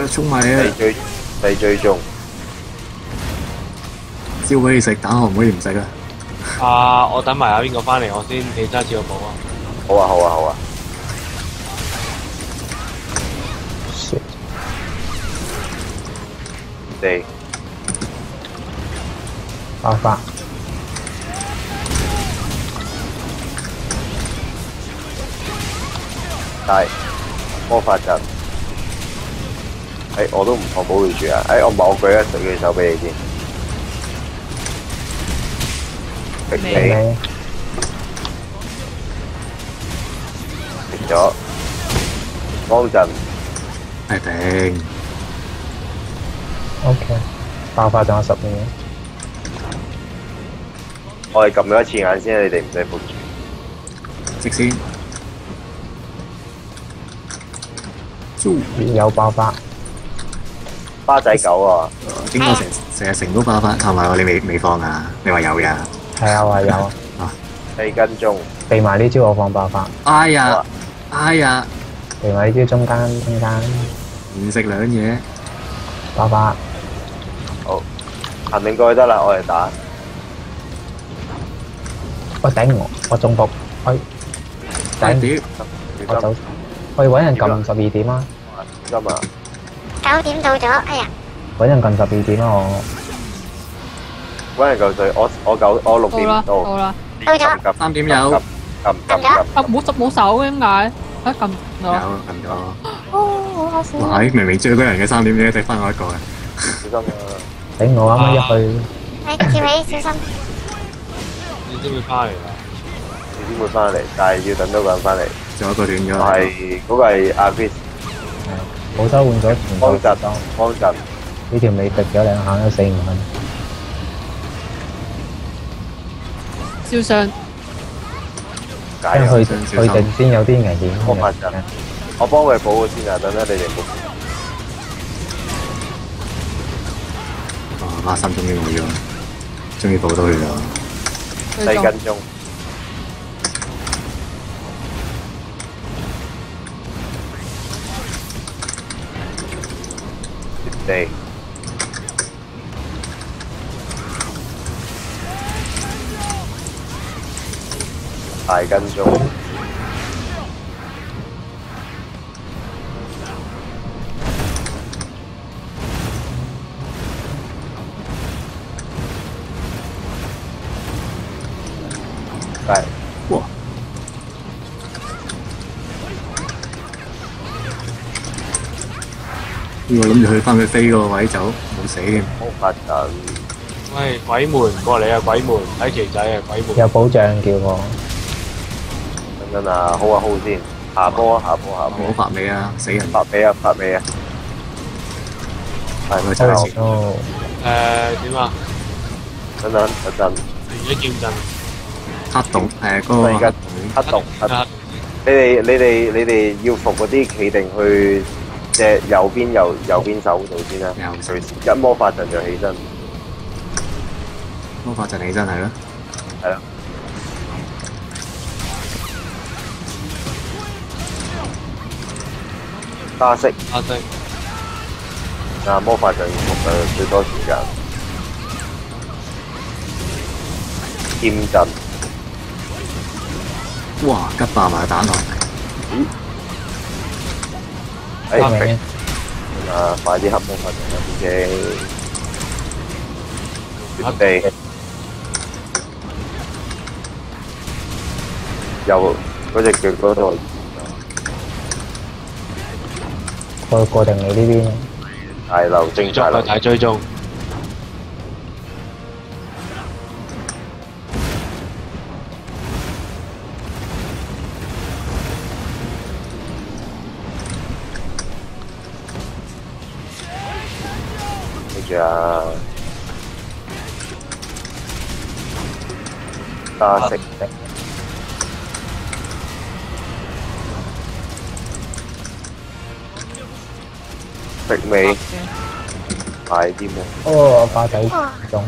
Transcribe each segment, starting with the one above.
衝埋啊！第最重，燒俾你食，蛋殼唔可以唔食啊！啊！我等埋阿邊個翻嚟，我先起揸住個寶啊！好啊好啊好啊！地爆發，大魔法陣，我都唔放保護住啊！我冇舉一舉手俾你先，食你食咗，幫陣係頂。OK， 爆發仲有10秒，我哋撳咗一次眼先，你哋唔使扶住。直先。有爆發，巴仔狗啊！經過成日成都爆發，同埋你未放啊？你話有㗎？係啊係有啊， 4跟蹤，避埋呢招我放爆發，哎呀，哎呀，避埋呢招中間，唔食兩嘢，爆發，好，行定過去得啦，我嚟打。我頂我中伏，快啲！我走，我要揾人撳12點啊！今啊9點到咗，哎呀！揾人撳12點啊！揾人嚿水，我6點到。好啦，到咗。 3點有，撳冇手嘅點解？啊撳有咗，撳咗。哦，好可惜。哇！明明追嗰人嘅3點，點解翻我一個啊？小心啊！頂我啱啱一去，係跳起，小心。你知唔知翻嚟啦？你點會翻嚟？但係要等多個人翻嚟。仲有一個斷咗。係嗰個係阿 Chris 澳洲換咗全部幫陣，呢條尾滴咗兩下都死唔肯。燒傷，解啊！去定先有啲危險。魔法陣，我幫佢保護先啊！等等你哋保。哇！3終於冇咗，終於保到佢啦。4跟蹤，地大跟蹤，係哇！我諗住去翻佢飛嗰個位走，冇死添。魔法陣，喂，鬼門過嚟啊！鬼門睇旗仔啊！鬼門有保障叫我，等陣啊，hold 啊 hold 先，下波冇發尾啊！死人！發尾啊！係咪真係？哦，點啊？等陣，而家劍陣黑洞嗰個黑洞，你哋要服嗰啲企定去隻右邊手度先啦。隨時一魔法陣就起身，魔法陣起身係咯。係啦。加息啊！魔法陣要服最多時間。劍陣，哇！吉爆埋蛋殼。明啊！快啲黑魔法陣啦，BJ。絕地。右嗰隻腳嗰度。過定你呢邊，大流精大流。大追蹤，跟住啊，加食。食尾，快啲喎！哦，花仔中，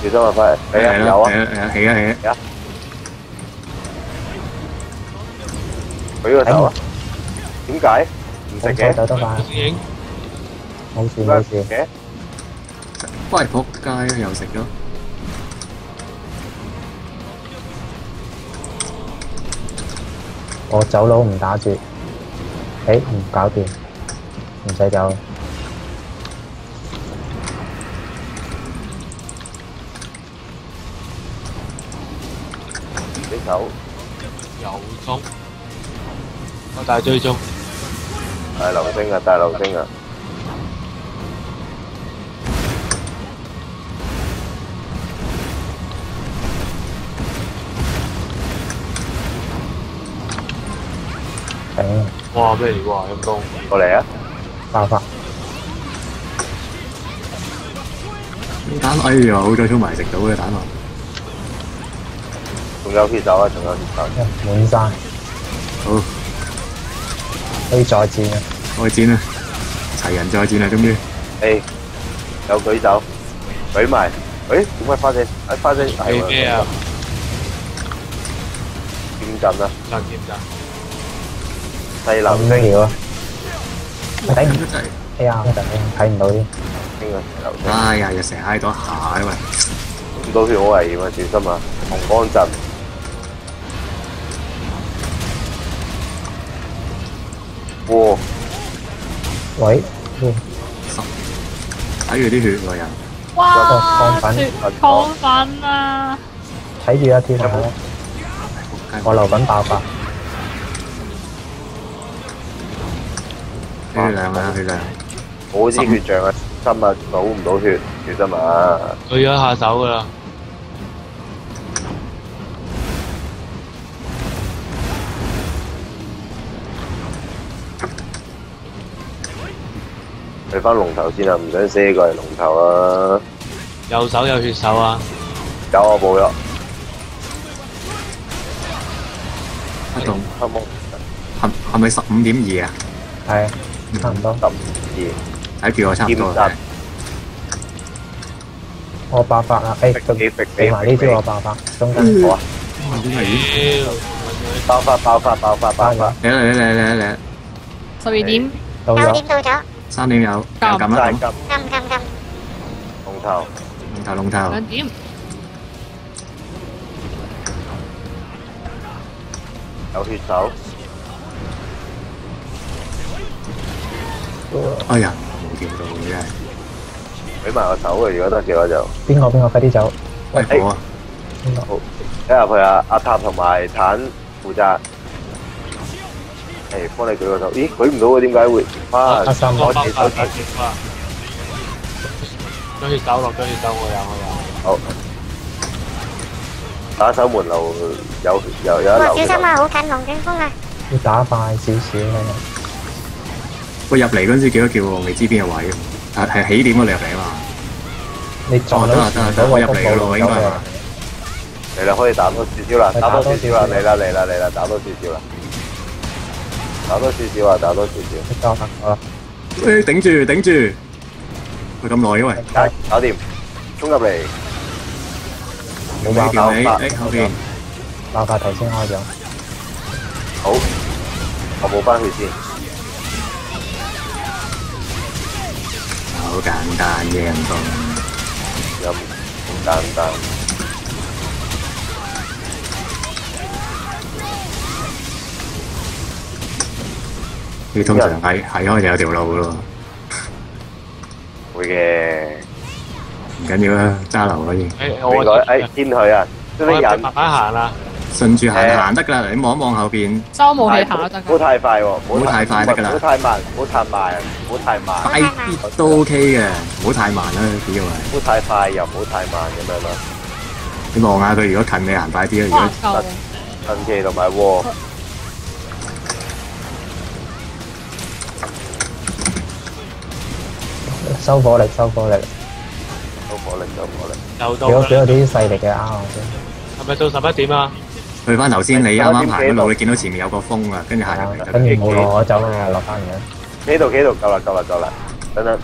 小心啊！快，有啊！起啊！舉個手啊！點解唔食嘅？走得快，冇事冇事，嘅，喂仆街啊！又食咗。我走佬唔打住，誒唔搞掂，唔使走。你走，又衝，我大追蹤，大流星啊，大流星啊！頂，哇咩嚟喎陰公，過嚟啊！爆發，蛋哎呀，好彩衝埋食到嘅蛋啊！仲有血手啊，仲有血手。滿晒，好，可以再戰啊！再戰啦，齊人再戰啦，終於。誒，有舉手，舉埋。誒，點解花姐？花姐係你咩啊？點陣啊？陣點陣？細流咁星，料啊！我頂唔真係，哎呀，睇唔到添，星啊，流星。哎呀，又成日揩到一下，因為唔到血好危險啊，小心啊！紅光陣。哇！喂，睇住啲血喎又。哇！放血亢奮啊！睇住啊天啊！我流緊爆發，血量啊血量，我啲血象啊，心啊，倒唔到血啫嘛。佢咗下手噶啦，去翻龍頭先啊，唔想賒過嚟龍頭啊！右手有血手啊，有我冇咗，不動黑魔係咪15.2啊？係差唔多。 12，睇住我差唔多劍啦。我爆發啦！誒，俾埋呢招我爆發，中間好啊！點係？爆發！嚟嚟12點，到咗，九點到咗， ，3點有撳真係啦，金撳，龍頭，龍頭2點，有血手，哎呀，冇跳到真係。俾埋個手啊！如果得嘅話就邊個快啲走！喂我啊，邊個？好，睇下佢啊，阿塔同埋坦負責。誒，幫你舉個手。咦，舉唔到嘅點解會？啊，阿三我爆發哋手指。啊！將血手落咗血手，我有。好，打手門路有一哇！流小心啊，好近龍捲風啊！要打快少少咧。喂入嚟嗰陣時叫一叫我，未知邊個位，係起點嗰度入嚟啊嘛。你撞到我入嚟嘅咯，應該係嘛？嚟啦，可以打多少少啦，打多少少啦，嚟啦，打多少少啦，打多少少啊，打多少少。交得好啦，誒頂住，佢咁耐因為。搞掂，衝入嚟，冇爆叫你，爆發後邊爆發頭先開咗，好，我補翻血先。好簡單嘅人工。有咁簡單。你通常係開就有條路咯，會嘅，唔緊要啦，揸流可以，誒唔該，誒天佢啊，啲人慢慢行啦，順住行得㗎啦，你望一望後邊，收冇氣下得唔好㗎。太快喎，唔好太快得㗎啦唔好太慢，唔好太慢，唔好太慢，快啲都 OK 嘅，唔好太慢啦，主要係。唔好太快又唔好太慢咁樣咯。你望下佢，如果近你行快啲啦，如哇果夠，神奇同埋喎，收火力，收火力。又到俾我啦，啲勢力嘅 R 先。係咪到11點啊？去翻頭先你啱啱行嗰路，你見到前面有個風啊，跟住行入嚟就跟住冇落我走啦，落翻嚟啦。企度，夠啦，等等，